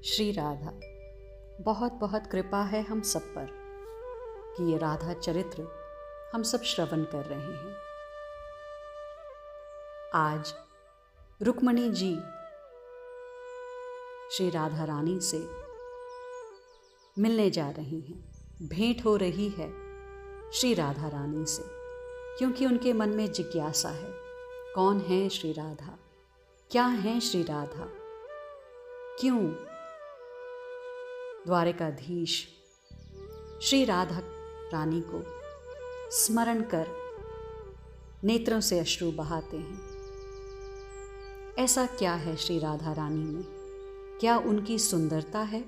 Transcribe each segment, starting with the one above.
श्री राधा। बहुत बहुत कृपा है हम सब पर कि ये राधा चरित्र हम सब श्रवण कर रहे हैं। आज रुक्मणी जी श्री राधा रानी से मिलने जा रही हैं। भेंट हो रही है श्री राधा रानी से, क्योंकि उनके मन में जिज्ञासा है, कौन है श्री राधा, क्या है श्री राधा, क्यों द्वारिकाधीश श्री राधा रानी को स्मरण कर नेत्रों से अश्रु बहाते हैं। ऐसा क्या है श्री राधा रानी में, क्या उनकी सुंदरता है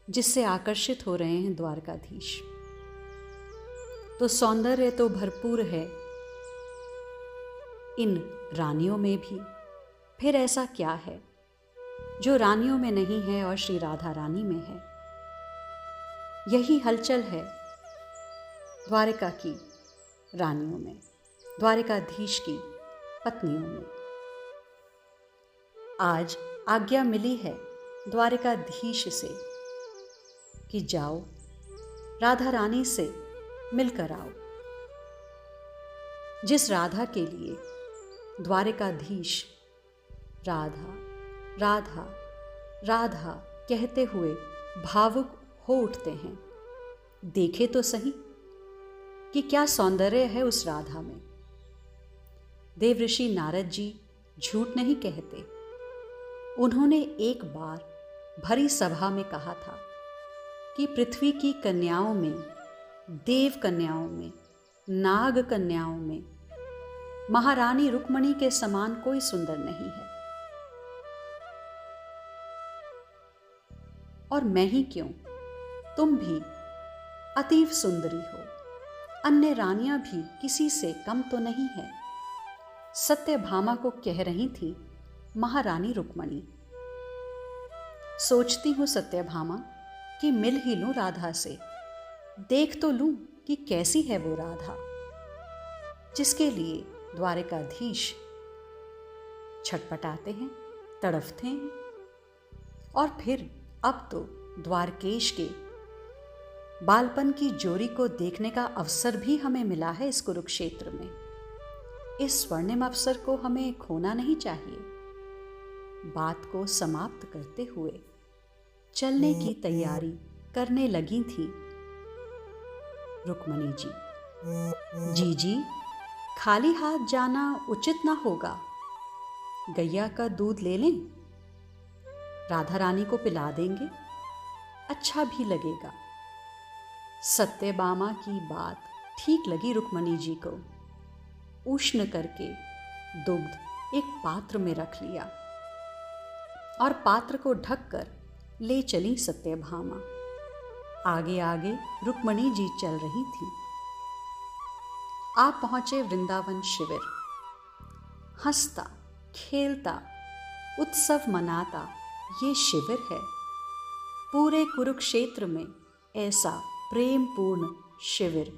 जिससे आकर्षित हो रहे हैं द्वारकाधीश? तो सौंदर्य तो भरपूर है इन रानियों में भी, फिर ऐसा क्या है जो रानियों में नहीं है और श्री राधा रानी में है? यही हलचल है द्वारिका की रानियों में, द्वारिकाधीश की पत्नियों में। आज आज्ञा मिली है द्वारिकाधीश से कि जाओ राधा रानी से मिलकर आओ। जिस राधा के लिए द्वारिकाधीश राधा राधा राधा कहते हुए भावुक हो उठते हैं, देखे तो सही कि क्या सौंदर्य है उस राधा में। देवऋषि नारद जी झूठ नहीं कहते। उन्होंने एक बार भरी सभा में कहा था कि पृथ्वी की कन्याओं में, देव कन्याओं में, नाग कन्याओं में महारानी रुक्मणी के समान कोई सुंदर नहीं है। और मैं ही क्यों, तुम भी अतीव सुंदरी हो, अन्य रानियां भी किसी से कम तो नहीं है। सत्यभामा को कह रही थी महारानी रुक्मणी। सोचती हूँ सत्यभामा कि मिल ही लूं राधा से, देख तो लूं कि कैसी है वो राधा जिसके लिए द्वारिकाधीश छटपटाते हैं, तड़फते हैं। और फिर अब तो द्वारकेश के बालपन की जोड़ी को देखने का अवसर भी हमें मिला है इस कुरुक्षेत्र में। इस स्वर्णिम अवसर को हमें खोना नहीं चाहिए। बात को समाप्त करते हुए चलने की तैयारी करने लगी थी रुक्मणी जी। जी, खाली हाथ जाना उचित ना होगा, गैया का दूध ले लें, राधा रानी को पिला देंगे, अच्छा भी लगेगा। सत्यभामा की बात ठीक लगी रुक्मणी जी को। उष्ण करके दुग्ध एक पात्र में रख लिया और पात्र को ढककर ले चली सत्यभामा। आगे आगे रुक्मणी जी चल रही थी। आप पहुंचे वृंदावन शिविर। हंसता खेलता उत्सव मनाता ये शिविर है। पूरे कुरुक्षेत्र में ऐसा प्रेमपूर्ण शिविर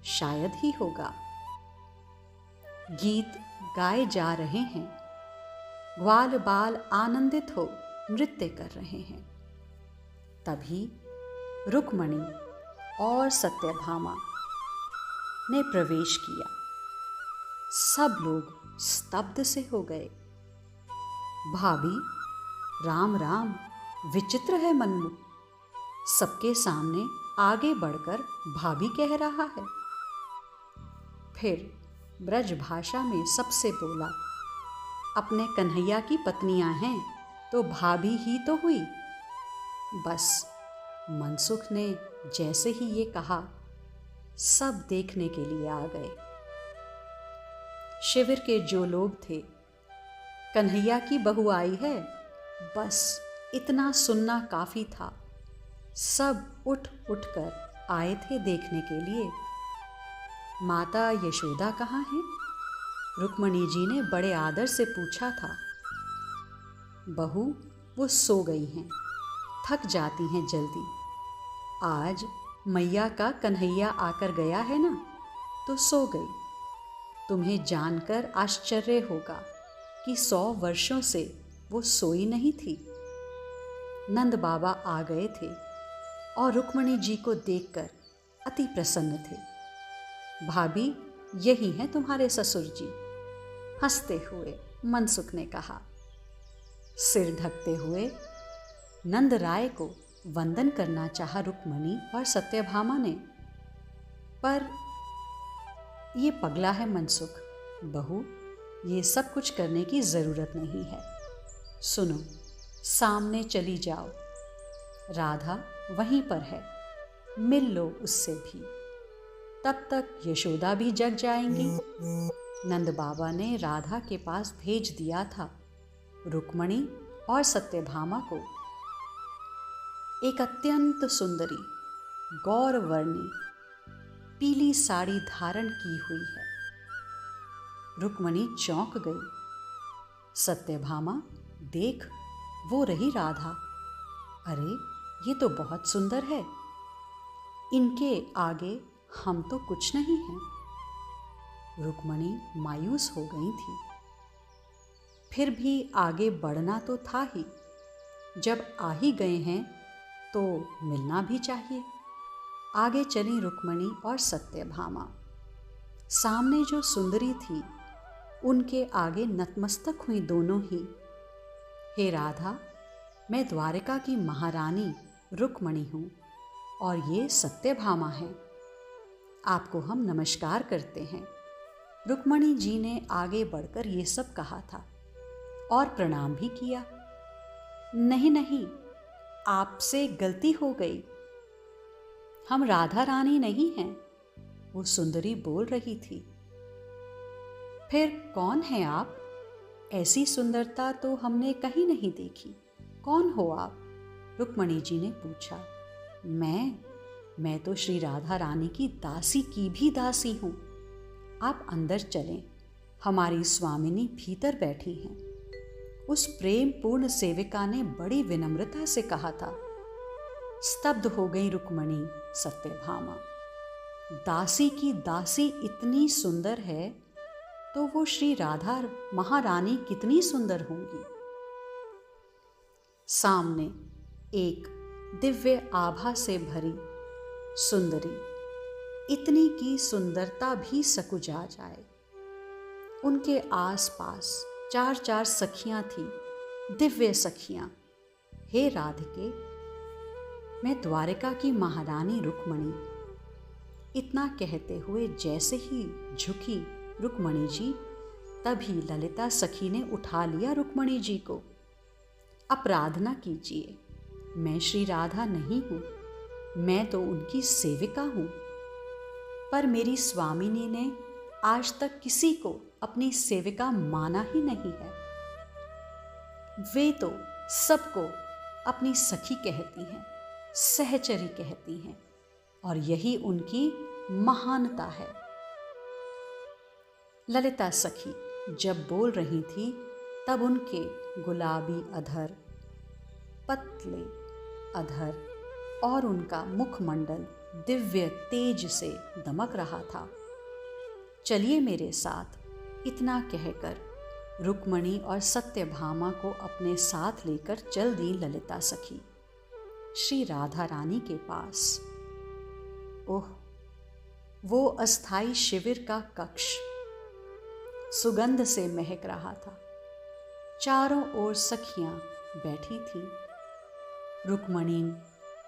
शायद ही होगा। गीत गाए जा रहे हैं, ग्वाल बाल आनंदित हो नृत्य कर रहे हैं। तभी रुक्मणी और सत्यभामा ने प्रवेश किया। सब लोग स्तब्ध से हो गए। भाभी, राम राम, विचित्र है मन्मु, सबके सामने आगे बढ़कर भाभी कह रहा है। फिर ब्रज भाषा में सबसे बोला, अपने कन्हैया की पत्नियां हैं तो भाभी ही तो हुई। बस मनसुख ने जैसे ही ये कहा, सब देखने के लिए आ गए। शिविर के जो लोग थे, कन्हैया की बहू आई है, बस इतना सुनना काफी था। सब उठ उठ कर आए थे देखने के लिए। माता यशोदा कहाँ हैं? रुक्मणी जी ने बड़े आदर से पूछा था। बहू, वो सो गई हैं, थक जाती हैं जल्दी। आज मैया का कन्हैया आकर गया है ना, तो सो गई। तुम्हें जानकर आश्चर्य होगा कि 100 वर्षों से वो सोई नहीं थी। नंद बाबा आ गए थे और रुक्मणी जी को देखकर अति प्रसन्न थे। भाभी, यही हैं तुम्हारे ससुर जी, हंसते हुए मनसुख ने कहा। सिर ढकते हुए नंद राय को वंदन करना चाहा रुक्मणी और सत्यभामा ने, पर ये पगला है मनसुख। बहू, ये सब कुछ करने की जरूरत नहीं है। सुनो, सामने चली जाओ, राधा वहीं पर है, मिल लो उससे भी, तब तक यशोदा भी जग जाएंगी। नंद बाबा ने राधा के पास भेज दिया था रुक्मणी और सत्यभामा को। एक अत्यंत सुंदरी गौरवर्णी पीली साड़ी धारण की हुई है। रुक्मणी चौंक गई। सत्यभामा, देख, वो रही राधा। अरे, ये तो बहुत सुंदर है, इनके आगे हम तो कुछ नहीं हैं। रुक्मणी मायूस हो गई थी। फिर भी आगे बढ़ना तो था ही, जब आ ही गए हैं तो मिलना भी चाहिए। आगे चली रुक्मणी और सत्यभामा। सामने जो सुंदरी थी उनके आगे नतमस्तक हुई दोनों ही। हे राधा, मैं द्वारिका की महारानी रुक्मणी हूँ और ये सत्यभामा है। आपको हम नमस्कार करते हैं। रुक्मणी जी ने आगे बढ़कर ये सब कहा था और प्रणाम भी किया। नहीं नहीं, आपसे गलती हो गई, हम राधा रानी नहीं हैं, वो सुंदरी बोल रही थी। फिर कौन है आप? ऐसी सुंदरता तो हमने कहीं नहीं देखी। कौन हो आप? रुक्मणी जी ने पूछा। मैं तो श्री राधा रानी की दासी की भी दासी हूँ। आप अंदर चलें, हमारी स्वामिनी भीतर बैठी हैं। उस प्रेम पूर्ण सेविका ने बड़ी विनम्रता से कहा था। स्तब्ध हो गई रुक्मणी, सत्यभामा। दासी की दासी इतनी सुंदर है तो वो श्री राधा महारानी कितनी सुंदर होंगी। सामने एक दिव्य आभा से भरी सुंदरी, इतनी की सुंदरता भी सकुचा जाए। उनके आसपास 4 सखियां थी, दिव्य सखियां। हे राधिके, मैं द्वारिका की महारानी रुक्मणी। इतना कहते हुए जैसे ही झुकी रुक्मणी जी, तभी ललिता सखी ने उठा लिया रुक्मणी जी को। अपराध न कीजिए, मैं श्री राधा नहीं हूँ, मैं तो उनकी सेविका हूँ। पर मेरी स्वामिनी ने आज तक किसी को अपनी सेविका माना ही नहीं है। वे तो सबको अपनी सखी कहती हैं, सहचरी कहती हैं, और यही उनकी महानता है। ललिता सखी जब बोल रही थी तब उनके गुलाबी अधर, पतले अधर और उनका मुखमंडल दिव्य तेज से दमक रहा था। चलिए मेरे साथ, इतना कहकर रुक्मणी और सत्यभामा को अपने साथ लेकर चल दी ललिता सखी श्री राधा रानी के पास। ओह, वो अस्थाई शिविर का कक्ष सुगंध से महक रहा था। चारों ओर सखियां बैठी थीं। रुक्मणी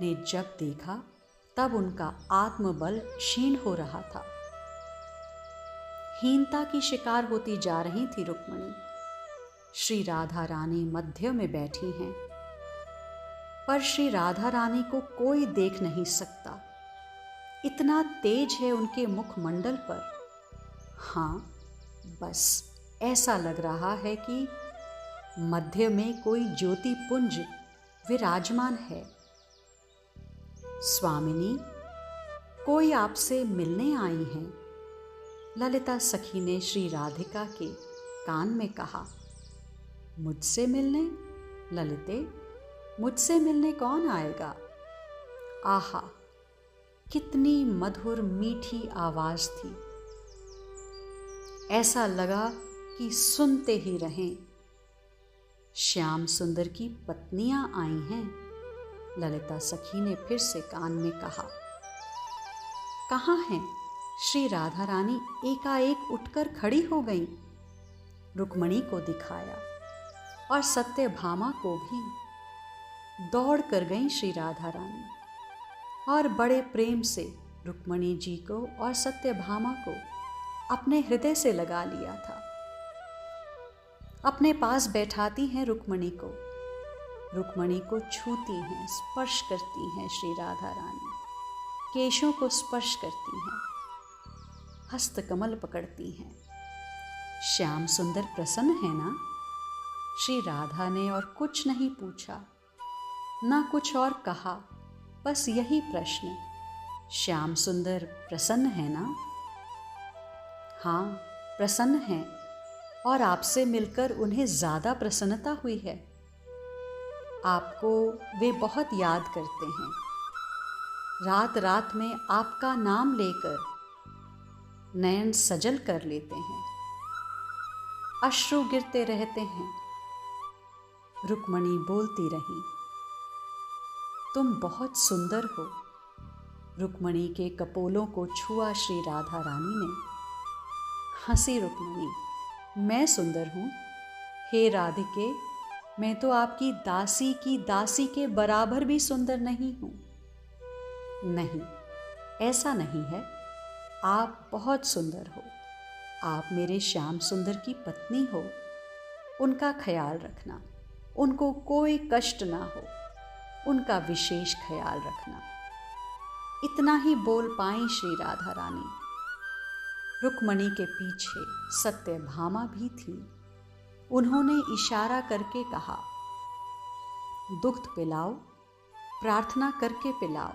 ने जब देखा तब उनका आत्मबल क्षीण हो रहा था। हीनता की शिकार होती जा रही थी रुक्मणी। श्री राधा रानी मध्य में बैठी हैं, पर श्री राधा रानी को कोई देख नहीं सकता। इतना तेज है उनके मुखमंडल पर। हाँ, बस ऐसा लग रहा है कि मध्य में कोई ज्योति पुंज विराजमान है। स्वामिनी, कोई आपसे मिलने आई हैं, ललिता सखी ने श्री राधिका के कान में कहा। मुझसे मिलने? ललिते, मुझसे मिलने कौन आएगा? आहा, कितनी मधुर मीठी आवाज थी। ऐसा लगा कि सुनते ही रहें। श्याम सुंदर की पत्नियां आई हैं। ललिता सखी ने फिर से कान में कहा। कहाँ हैं? श्री राधा रानी एकाएक उठकर खड़ी हो गईं। रुक्मणी को दिखाया और सत्यभामा को भी। दौड़ कर गईं श्री राधा रानी और बड़े प्रेम से रुक्मणी जी को और सत्यभामा को अपने हृदय से लगा लिया था। अपने पास बैठाती हैं रुक्मणी को छूती हैं, स्पर्श करती हैं श्री राधा रानी, केशों को स्पर्श करती हैं, हस्तकमल पकड़ती हैं। श्याम सुंदर प्रसन्न है ना? श्री राधा ने और कुछ नहीं पूछा, ना कुछ और कहा, बस यही प्रश्न, श्याम सुंदर प्रसन्न है ना? हाँ, प्रसन्न हैं और आपसे मिलकर उन्हें ज़्यादा प्रसन्नता हुई है। आपको वे बहुत याद करते हैं। रात रात में आपका नाम लेकर नयन सजल कर लेते हैं, अश्रु गिरते रहते हैं। रुक्मणी बोलती रही, तुम बहुत सुंदर हो। रुक्मणी के कपोलों को छुआ श्री राधा रानी ने। हंसी रुक्मणी, मैं सुंदर हूँ? हे राधिके, मैं तो आपकी दासी के बराबर भी सुंदर नहीं हूँ। नहीं, ऐसा नहीं है, आप बहुत सुंदर हो। आप मेरे श्याम सुंदर की पत्नी हो। उनका ख्याल रखना, उनको कोई कष्ट ना हो, उनका विशेष ख्याल रखना। इतना ही बोल पाई श्री राधा रानी। रुक्मणी के पीछे सत्यभामा भी थी। उन्होंने इशारा करके कहा, दुग्ध पिलाओ, प्रार्थना करके पिलाओ।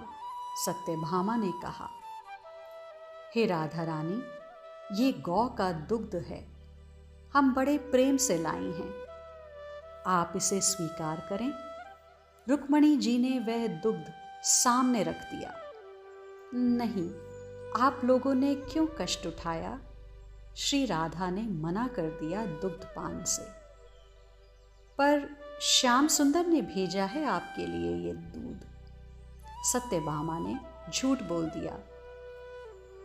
सत्यभामा ने कहा, हे राधा रानी, ये गौ का दुग्ध है, हम बड़े प्रेम से लाई हैं, आप इसे स्वीकार करें। रुक्मणी जी ने वह दुग्ध सामने रख दिया। नहीं, आप लोगों ने क्यों कष्ट उठाया? श्री राधा ने मना कर दिया दुग्धपान से। पर श्याम सुंदर ने भेजा है आपके लिए ये दूध। सत्यभामा ने झूठ बोल दिया।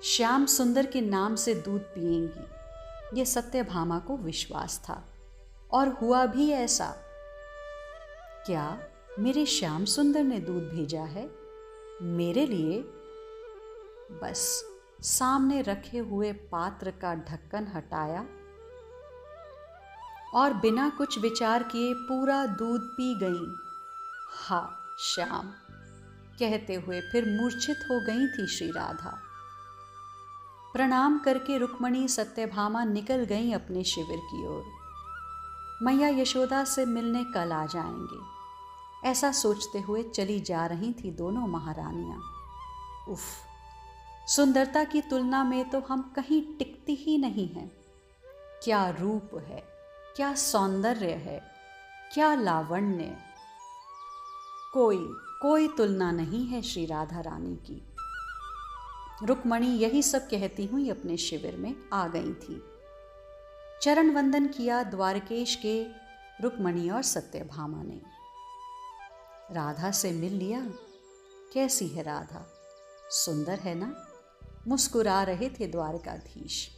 श्याम सुंदर के नाम से दूध पिएंगी, ये सत्यभामा को विश्वास था और हुआ भी ऐसा। क्या मेरे श्याम सुंदर ने दूध भेजा है मेरे लिए? बस सामने रखे हुए पात्र का ढक्कन हटाया और बिना कुछ विचार किए पूरा दूध पी गई। हा श्याम कहते हुए फिर मूर्छित हो गई थी श्री राधा। प्रणाम करके रुक्मणी सत्यभामा निकल गई अपने शिविर की ओर। मैया यशोदा से मिलने कल आ जाएंगे, ऐसा सोचते हुए चली जा रही थी दोनों महारानियां। उफ, सुंदरता की तुलना में तो हम कहीं टिकती ही नहीं हैं। क्या रूप है, क्या सौंदर्य है, क्या लावण्य! कोई तुलना नहीं है श्री राधा रानी की। रुक्मणी यही सब कहती हुई अपने शिविर में आ गई थी। चरण वंदन किया द्वारकेश के रुक्मणी और सत्यभामा ने। राधा से मिल लिया। कैसी है राधा? सुंदर है ना? मुस्कुरा रहे थे द्वारकाधीश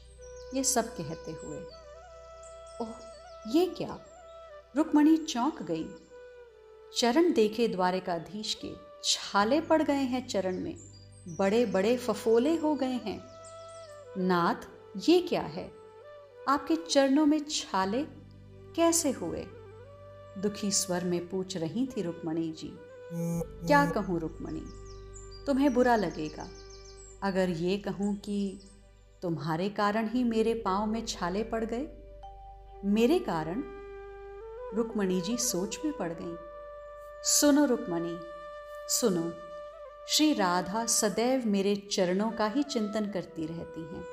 ये सब कहते हुए। ओह, ये क्या! रुक्मणी चौंक गई। चरण देखे द्वारकाधीश के, छाले पड़ गए हैं चरण में, बड़े बड़े फफोले हो गए हैं। नाथ, ये क्या है? आपके चरणों में छाले कैसे हुए? दुखी स्वर में पूछ रही थी रुक्मणी जी। क्या कहूँ रुक्मणी, तुम्हें बुरा लगेगा अगर ये कहूँ कि तुम्हारे कारण ही मेरे पाँव में छाले पड़ गए। मेरे कारण? रुक्मणी जी सोच में पड़ गईं। सुनो रुक्मणी, सुनो, श्री राधा सदैव मेरे चरणों का ही चिंतन करती रहती हैं।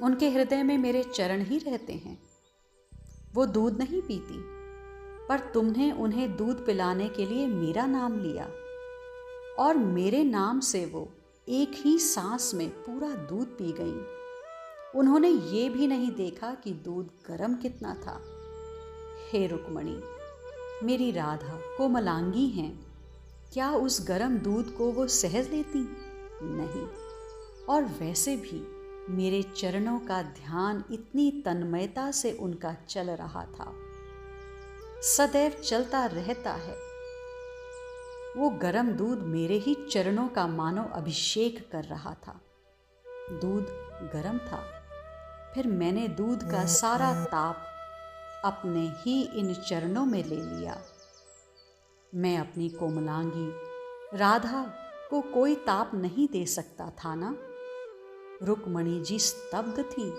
उनके हृदय में मेरे चरण ही रहते हैं। वो दूध नहीं पीती, पर तुमने उन्हें दूध पिलाने के लिए मेरा नाम लिया और मेरे नाम से वो एक ही सांस में पूरा दूध पी गई। उन्होंने ये भी नहीं देखा कि दूध गर्म कितना था। हे रुक्मणी, मेरी राधा कोमलांगी हैं, क्या उस गर्म दूध को वो सहज लेती? नहीं। और वैसे भी मेरे चरणों का ध्यान इतनी तन्मयता से उनका चल रहा था, सदैव चलता रहता है। वो गर्म दूध मेरे ही चरणों का मानो अभिषेक कर रहा था। दूध गर्म था, फिर मैंने दूध का सारा ताप अपने ही इन चरणों में ले लिया। मैं अपनी कोमलांगी राधा को कोई ताप नहीं दे सकता था ना? रुक्मणी जी स्तब्ध थी,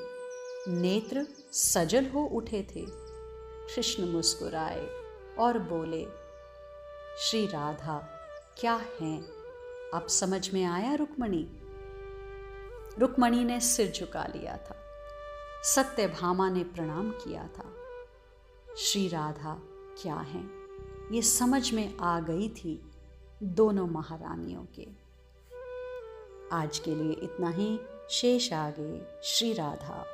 नेत्र सजल हो उठे थे। कृष्ण मुस्कुराए और बोले, श्री राधा क्या हैं? अब समझ में आया रुक्मणी? रुक्मणी ने सिर झुका लिया था। सत्यभामा ने प्रणाम किया था। श्री राधा क्या हैं, ये समझ में आ गई थी दोनों महारानियों के। आज के लिए इतना ही। शेष आगे। श्री राधा।